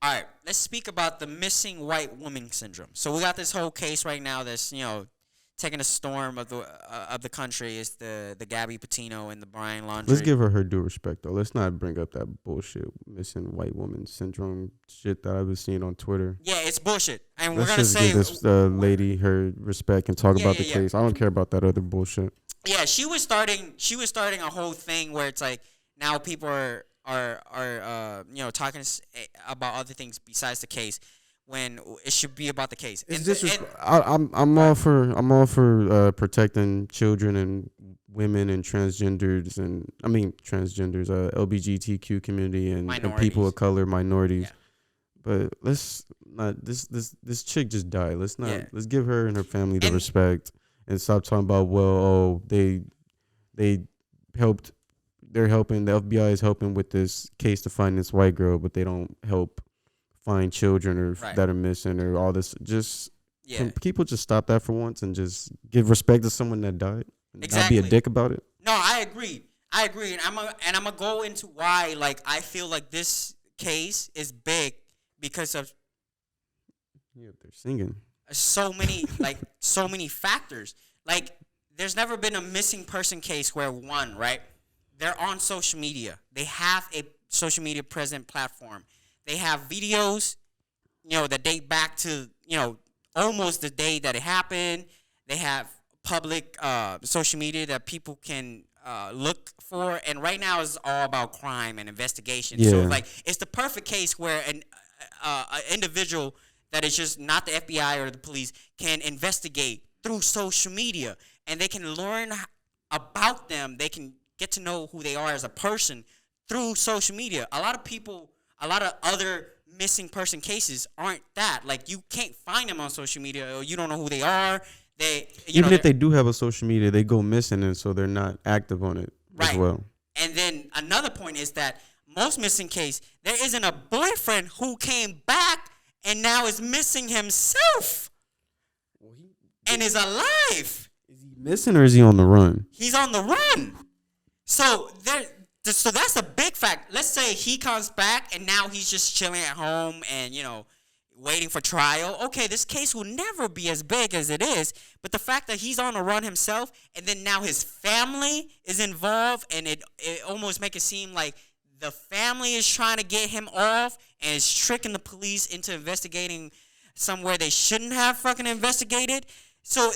All right, let's speak about the missing white woman syndrome. So we got this whole case right now that's taking a storm of the country. Is the Gabby Petito and the Brian Let's Laundrie. give her due respect though. Let's not bring up that bullshit missing white woman syndrome shit that I was seeing on Twitter. Yeah, it's bullshit, and we're Let's gonna just give say this lady her respect and talk yeah, about yeah, the yeah, case. I don't care about that other bullshit. yeah. She was starting a whole thing where it's like now people are talking about other things besides the case when it should be about the case. It's And disrespect. I'm right, all for protecting children and women and transgenders and transgenders, LGBTQ community and people of minorities. color, minorities. Yeah, But let's not this chick just died. yeah, Let's give her and her family the and respect and stop talking about they helped they're helping the FBI is helping with this case to find this white girl, but they don't help find children right, that are missing or all this. Just yeah, can people just stop that for once and just give respect to someone that died and not be a exactly. dick about it? No, I agree. I agree, and I'm gonna go into why like I feel like this case is big because of Yeah, they're singing. so many factors. Like there's never been a missing person case where one, right? They're on social media. They have a social media present platform. They have videos, that date back to, almost the day that it happened. They have public social media that people can look for. And right now it's all about crime and investigation. So Yeah, like it's the perfect case where an individual that is just not the FBI or the police can investigate through social media, and they can learn about them. They can get to know who they are as a person through social media. A lot of other missing person cases aren't that. Like you can't find them on social media, or you don't know who they are. even if they do have a social media, they go missing, and so they're not active on it as right. well. And then another point is that most missing case, there isn't a boyfriend who came back and now is missing himself and is alive. Is he missing or is he on the run? He's on the run. So that's a big fact. Let's say he comes back and now he's just chilling at home and waiting for trial. Okay, this case will never be as big as it is, but the fact that he's on the run himself and then now his family is involved, and it almost make it seem like the family is trying to get him off and is tricking the police into investigating somewhere they shouldn't have fucking investigated. So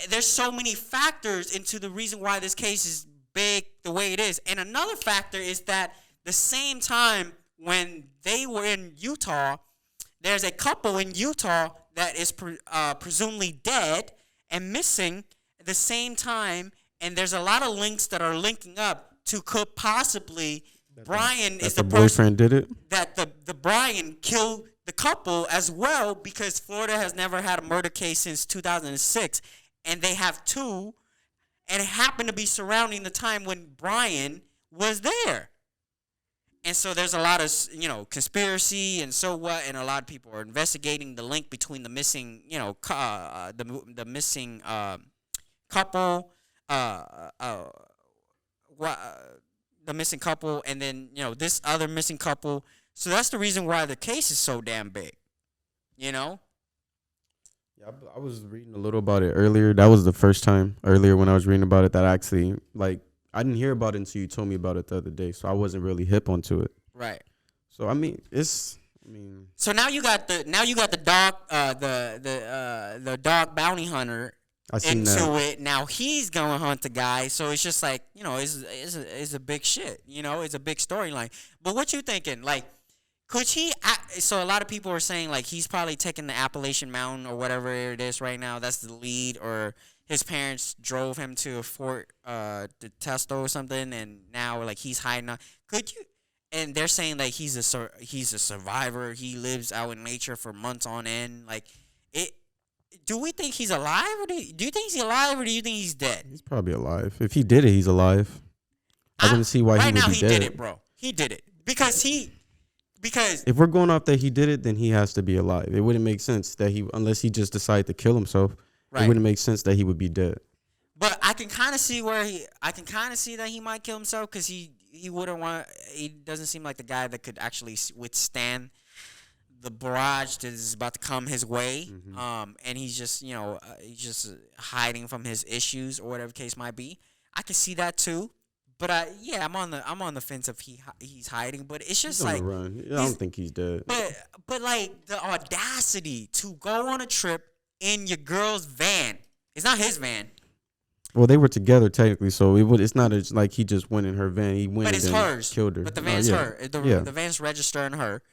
there's so many factors into the reason why this case is big the way it is. And another factor is that the same time when they were in Utah, there's a couple in Utah that is presumably dead and missing at the same time, and there's a lot of links that are linking up to could possibly Brian is the person boyfriend did it. that the Brian killed the couple as well, because Florida has never had a murder case since 2006, and they have two, and it happened to be surrounding the time when Brian was there. And so there's a lot of conspiracy and so what, and a lot of people are investigating the link between the missing the missing couple, what the missing couple, and then this other missing couple. So that's the reason why the case is so damn big. You know? Yeah, I was reading a little about it earlier. That was the first time earlier when I was reading about it that I actually I didn't hear about it until you told me about it the other day. So I wasn't really hip onto it. Right. So So now you got the dog the dog bounty hunter I seen into that. it. Now he's gonna hunt the guy. So it's just like it's a big shit. It's a big storyline. But what you thinking? Like, could he? So a lot of people are saying like he's probably taking the Appalachian Mountain or whatever it is right now. That's the lead, or his parents drove him to a Fort Testo or something, and now like he's hiding out. Could you? And they're saying like he's a survivor. He lives out in nature for months on end. Like it. Do we think he's alive, or do you think he's alive, or do you think he's dead? He's probably alive. If he did it, he's alive. I wouldn't see why he would be dead. Right now, he did it, bro. He did it because if we're going off that he did it, then he has to be alive. It wouldn't make sense that unless he just decided to kill himself. Right. It wouldn't make sense that he would be dead. But I can kind of see that he might kill himself, because he wouldn't want. He doesn't seem like the guy that could actually withstand the barrage that is about to come his way. Mm-hmm. And he's just he's just hiding from his issues or whatever the case might be. I can see that too. But I'm on the fence of he's hiding, but it's just He's on like the run. I don't think he's dead. but like the audacity to go on a trip in your girl's van. It's not his van, Well, they were together technically, so it's not like he just went in her van. He went but it's and hers. killed her. But the van's her. The van's registering her.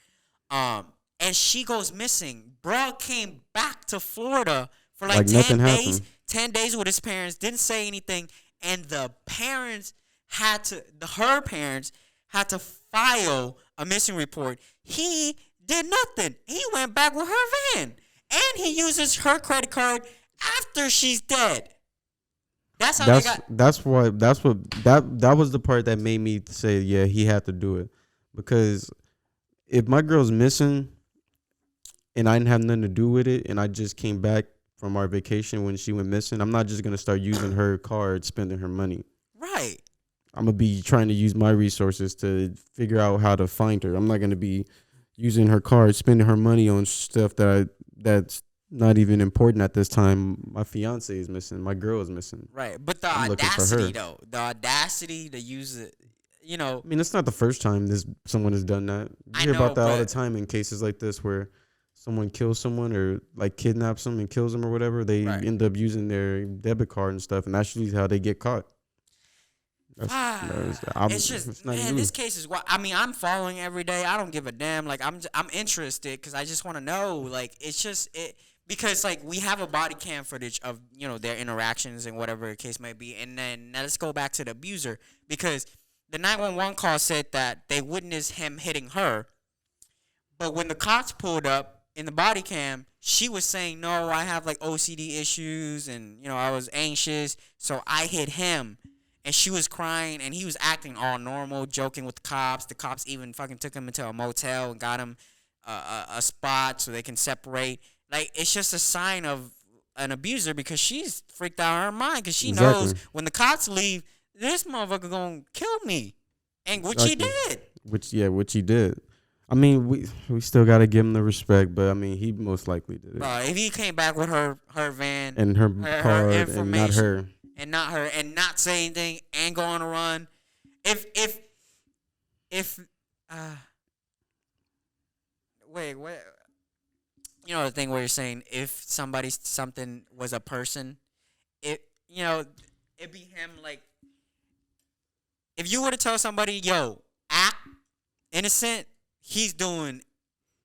And she goes missing. Bro came back to Florida for like 10 days. Happened. 10 days with his parents. Didn't say anything, and the parents her parents had to file a missing report. He did nothing. He went back with her van, and he uses her credit card after she's dead. That's how they got. That was the part that made me say, yeah, he had to do it, because if my girl's missing and I didn't have nothing to do with it, and I just came back from our vacation when she went missing, I'm not just gonna start using her card, spending her money. Right. I'm gonna be trying to use my resources to figure out how to find her. I'm not gonna be using her card, spending her money on stuff that's not even important at this time. My fiance is missing. My girl is missing. Right, but the audacity to use it, I mean, it's not the first time someone has done that. You hear about that all the time in cases like this where someone kills someone or like kidnaps them and kills them or whatever. They end up using their debit card and stuff, and that's usually how they get caught. It's just, man, this case is what I mean. I'm following every day. I don't give a damn. Like I'm interested because I just want to know. Like it's just because like we have a body cam footage of their interactions and whatever the case may be. And then now let's go back to the abuser, because the 911 call said that they witnessed him hitting her, but when the cops pulled up in the body cam, she was saying, no, I have like OCD issues and I was anxious, so I hit him. And she was crying, and he was acting all normal, joking with the cops. The cops even fucking took him into a motel and got him a spot so they can separate. Like, it's just a sign of an abuser, because she's freaked out of her mind, because she knows when the cops leave, this motherfucker gonna kill me. And which he did. Which he did. I mean, we still got to give him the respect, but I mean, he most likely did it. If he came back with her van and her card and not her. And not say anything and go on a run. Wait, what? The thing where you're saying if something was a person, it'd be him. Like, if you were to tell somebody, yo, act innocent, he's doing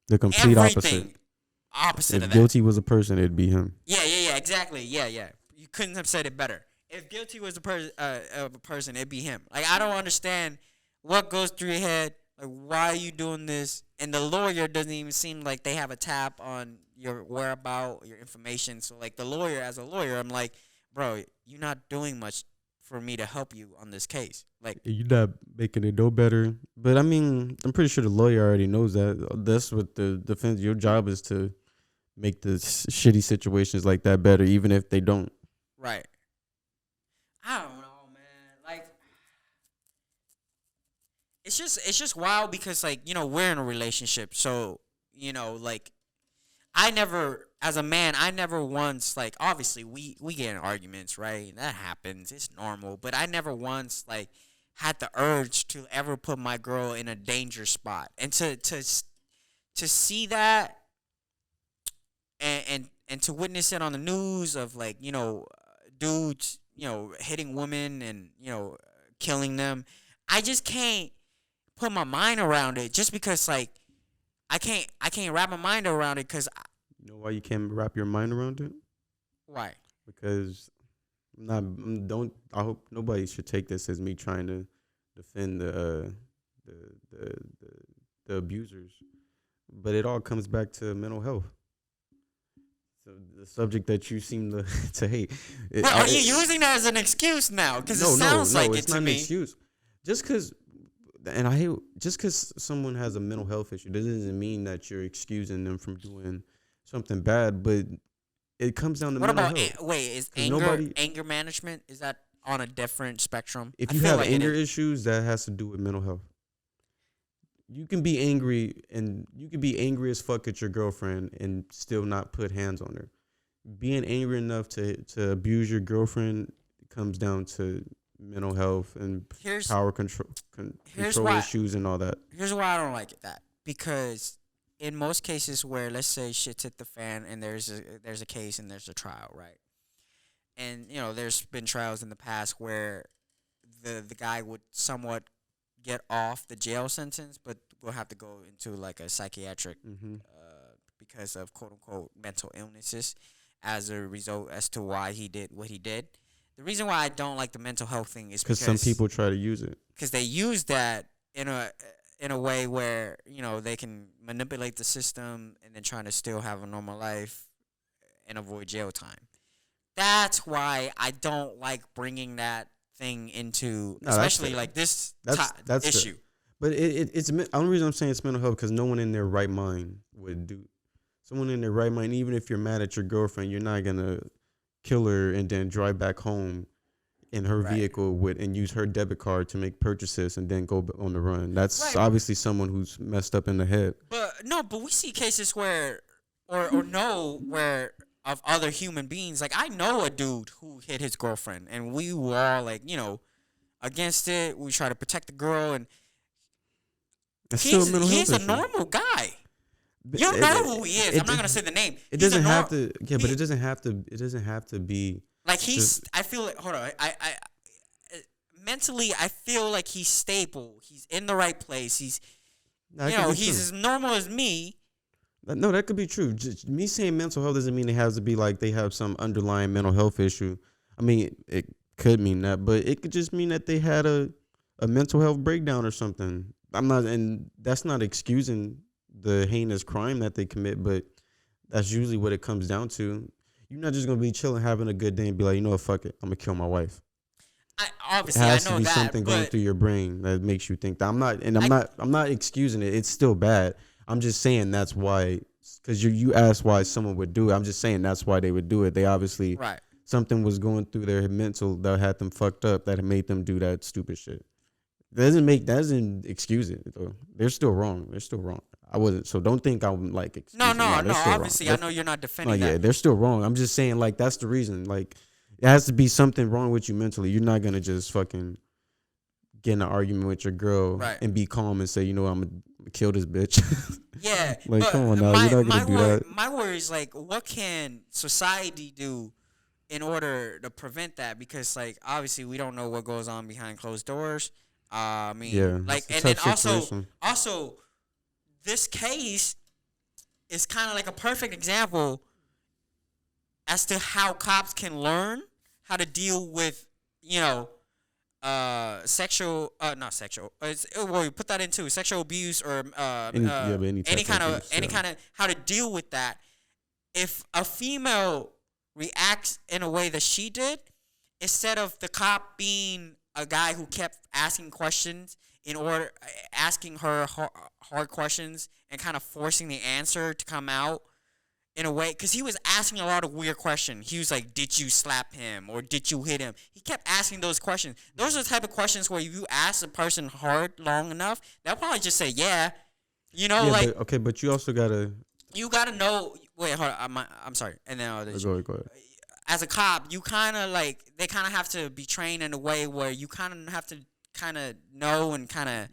the complete opposite if of that. Guilty was a person, it'd be him. Yeah, exactly. Yeah. You couldn't have said it better. If Guilty was a person, it'd be him. Like, I don't understand what goes through your head. Like, why are you doing this? And the lawyer doesn't even seem like they have a tap on your whereabouts, your information. So, like, the lawyer, as a lawyer, I'm like, bro, you're not doing much for me to help you on this case. Like, you're not making it no better. But I mean, I'm pretty sure the lawyer already knows that. That's what the defense. Your job is to make the shitty situations like that better, even if they don't. Right. I don't know, man. Like, it's just wild because, like, we're in a relationship. So, like, as a man, I never once, like, obviously we get in arguments, right? That happens. It's normal. But I never once, like, had the urge to ever put my girl in a danger spot. And to see that and to witness it on the news of, like, dudes, hitting women and, killing them. I just can't put my mind around it, just because, like, I can't wrap my mind around it, because you know why you can't wrap your mind around it? Why? Because I hope nobody should take this as me trying to defend the abusers, but it all comes back to mental health. So the subject that you seem to hate. Are you using that as an excuse now? Because it sounds like it to me. No, it's not an excuse. Just because someone has a mental health issue, that doesn't mean that you're excusing them from doing something bad. But it comes down to mental health. Is anger management, is that on a different spectrum? If you have anger issues, that has to do with mental health. you can be angry and you can be angry as fuck at your girlfriend and still not put hands on her. Being angry enough to abuse your girlfriend comes down to mental health and power control issues and all that. Here's why I don't like that, because in most cases where, let's say, shit's hit the fan and there's a case and there's a trial, right? And there's been trials in the past where the guy would somewhat get off the jail sentence, but will have to go into like a psychiatric because of quote unquote mental illnesses as a result as to why he did what he did. The reason why I don't like the mental health thing is because some people try to use it. Because they use that in a way where they can manipulate the system and then trying to still have a normal life and avoid jail time. That's why I don't like bringing that thing into, especially like this issue. But it's the only reason I'm saying it's mental health because no one in their right mind would do. Someone in their right mind, even if you're mad at your girlfriend, you're not gonna kill her and then drive back home in her vehicle and use her debit card to make purchases and then go on the run. That's obviously someone who's messed up in the head. But we see cases where where of other human beings. Like, I know a dude who hit his girlfriend, and we were all like, against it. We try to protect the girl, and he's a normal guy. You don't know who he is. I'm not gonna say the name. It doesn't have to. Yeah, but it doesn't have to. It doesn't have to be. Like I feel like. Hold on. I mentally, I feel like he's stable. He's in the right place. He's he's as normal as me. No, that could be true. Just me saying mental health doesn't mean it has to be like they have some underlying mental health issue. I mean, it could mean that, but it could just mean that they had a mental health breakdown or something. And that's not excusing the heinous crime that they commit, but that's usually what it comes down to. You're not just gonna be chilling, having a good day, and be like, what, fuck it, I'm gonna kill my wife. Obviously, I know that. It has to be something going through your brain that makes you think that. I'm not excusing it. It's still bad. I'm just saying that's why, because you asked why someone would do it. I'm just saying that's why they would do it. They obviously something was going through their mental that had them fucked up that made them do that stupid shit. That doesn't excuse it though. They're still wrong. I wasn't. So don't think I'm like. No. Obviously, I know you're not defending that. Yeah, they're still wrong. I'm just saying like that's the reason. Like it has to be something wrong with you mentally. You're not gonna just fucking get in an argument with your girl and be calm and say, I'm gonna kill this bitch. Yeah. Like, come on now, you're not gonna do that. My worry is like, what can society do in order to prevent that? Because like obviously we don't know what goes on behind closed doors. I mean, like, and then also, this case is kind of like a perfect example as to how cops can learn how to deal with, sexual, not sexual. We put that into sexual abuse or any kind of how to deal with that. If a female reacts in a way that she did, instead of the cop being a guy who kept asking questions asking her hard questions and kind of forcing the answer to come out in a way, because he was asking a lot of weird questions. He was like, did you slap him or did you hit him? He kept asking those questions. Those are the type of questions where if you ask a person hard long enough, they'll probably just say, yeah. But you also gotta. You gotta know. Wait, hold on. I'm sorry. And then go ahead. As a cop, you kind of like, they kind of have to be trained in a way where you kind of have to kind of know and kind of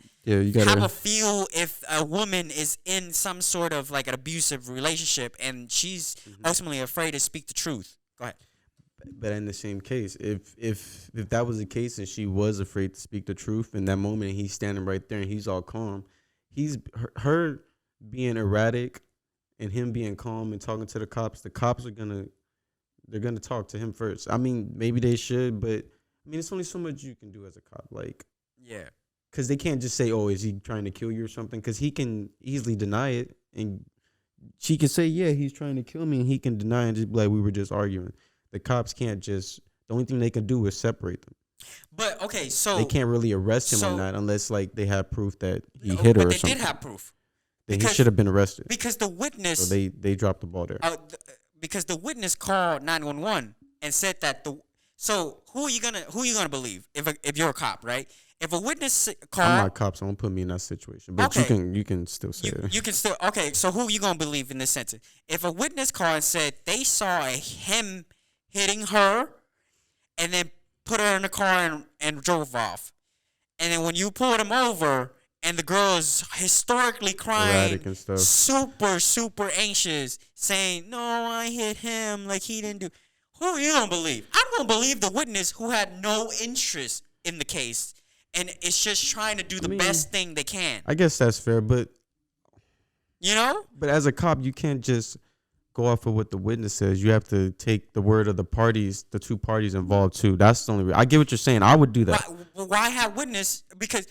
have a feel if a woman is in some sort of like an abusive relationship and she's ultimately afraid to speak the truth. Go ahead. But in the same case, if that was the case and she was afraid to speak the truth in that moment and he's standing right there and he's all calm, her being erratic and him being calm and talking to the cops are gonna talk to him first. I mean, maybe they should, but I mean, it's only so much you can do as a cop. Like, yeah, because they can't just say, "Oh, is he trying to kill you or something?" Because he can easily deny it, and she can say, "Yeah, he's trying to kill me," and he can deny and just be like, "We were just arguing." The cops can't just. The only thing they can do is separate them. But okay, so they can't really arrest him on that unless like they have proof that he hit her or something. But they did have proof. He should have been arrested because the witness. So they dropped the ball there. Because the witness called 911 and said that so who are you gonna believe if you're a cop, right? If a witness I'm call, not cops. So don't put me in that situation. But okay, you can still say it. you can still okay. So who you gonna believe in this sentence? If a witness called and said they saw him hitting her and then put her in the car and drove off, and then when you pulled him over and the girl is historically crying, Erratic and stuff. super anxious, saying no, I hit him like he didn't do. Who are you gonna believe? I'm gonna believe the witness who had no interest in the case and is just trying to do the best thing they can. I guess that's fair, but You know? But as a cop, you can't just go off of what the witness says. You have to take the word of the parties, the two parties involved too. That's the only. I get what you're saying. I would do that. Why have witness? Because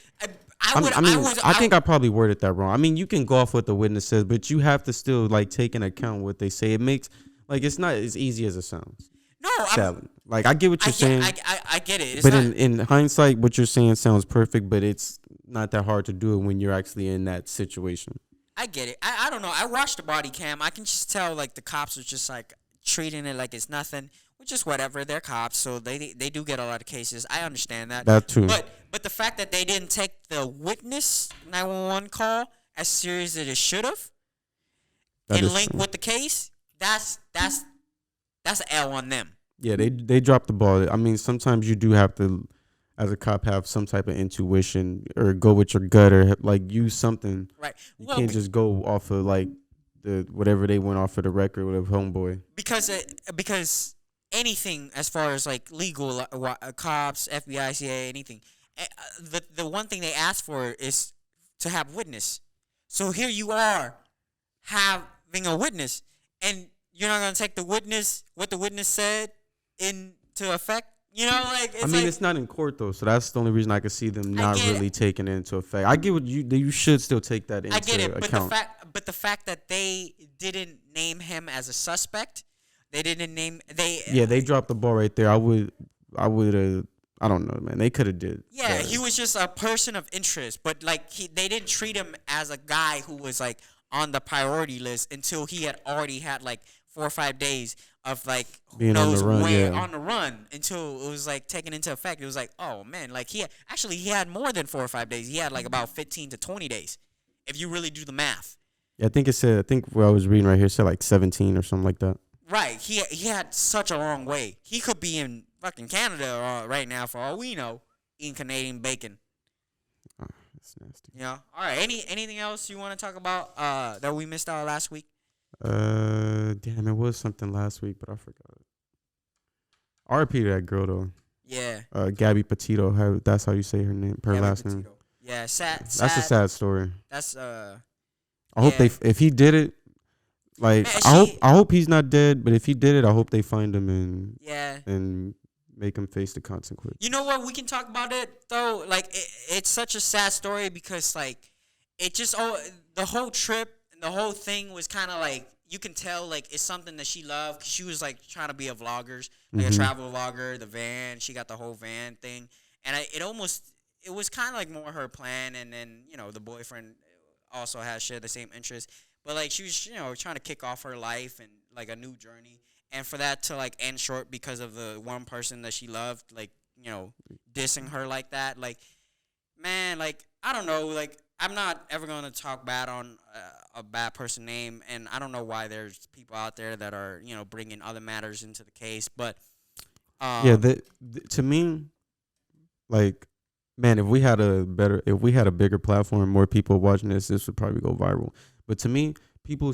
I think I probably worded that wrong. I mean, you can go off what the witness says, but you have to still like take into account what they say. It makes like it's not as easy as it sounds. No, sadly. Like I get what you're saying. I get it. It's but not, in hindsight, what you're saying sounds perfect, but it's not that hard to do it when you're actually in that situation. I get it. I don't know. I watched the body cam. I can just tell like the cops are just like treating it like it's nothing, which is whatever. They're cops, so they do get a lot of cases. I understand that. That too. But the fact that they didn't take the witness 911 call as serious as it should have, and link with the case, that's an L on them. Yeah, they dropped the ball. I mean, sometimes you do have to, as a cop, have some type of intuition or go with your gut or like use something. Right. You can't just go off of like the whatever they went off of the record with a homeboy. Because anything as far as like legal cops, FBI, CIA, anything, the one thing they ask for is to have witness. So here you are having a witness, and you're not gonna take the witness, what the witness said, into effect. You know, like it's it's not in court though, so that's the only reason I could see them not really taking it into effect. I get what you should still take that into account. But the fact that they didn't name him as a suspect, they didn't name they dropped the ball right there. I would I don't know, man. They could have did. Yeah, better. He was just a person of interest, but like they didn't treat him as a guy who was like on the priority list until he had already had like 4 or 5 days of like being on the run until it was like taken into effect. It was like, oh man, like he had more than 4 or 5 days. He had like about 15 to 20 days, if you really do the math. Yeah, I think what I was reading right here said like 17 or something like that. Right, he had such a long way. He could be in fucking Canada right now for all we know, eating Canadian bacon. Oh, that's nasty. You know. All right. Anything else you want to talk about that we missed out last week? Damn, it was something last week, but I forgot. RP to that girl though. Yeah. Gabby Petito. That's how you say her name, her last name. Yeah, sad. That's a sad story. That's I hope if he did it, like man, I hope he's not dead, but if he did it, I hope they find him and make him face the consequence. You know what? We can talk about it though. Like it's such a sad story because like it just the whole trip and the whole thing was kind of like you can tell like it's something that she loved. 'Cause she was like trying to be a vlogger, like a travel vlogger. The van, she got the whole van thing, and it was kind of like more her plan. And then the boyfriend also has shared the same interest. But like she was trying to kick off her life and like a new journey. And for that to like end short because of the one person that she loved, like, dissing her like that, like, man, like, I don't know, like, I'm not ever going to talk bad on a bad person name, and I don't know why there's people out there that are, bringing other matters into the case, but to me, like, man, if we had a bigger platform, more people watching this would probably go viral. But to me, people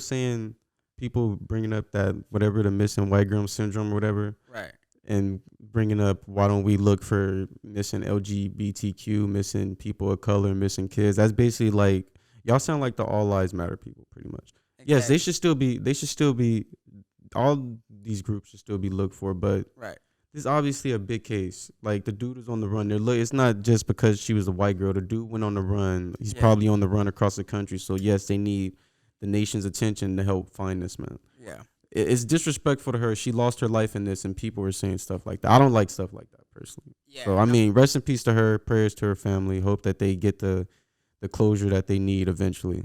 bringing up that whatever the missing white girl syndrome or whatever, right? And bringing up why don't we look for missing LGBTQ, missing people of color, missing kids. That's basically like y'all sound like the all lives matter people, pretty much. Exactly. Yes, they should still be. All these groups should still be looked for, but right. This is obviously a big case. Like the dude is on the run. It's not just because she was a white girl. The dude went on the run. He's probably on the run across the country. So yes, they need the nation's attention to help find this man. Yeah. It's disrespectful to her. She lost her life in this, and people were saying stuff like that. I don't like stuff like that personally. Yeah. So I mean, rest in peace to her. Prayers to her family. Hope that they get the closure that they need eventually.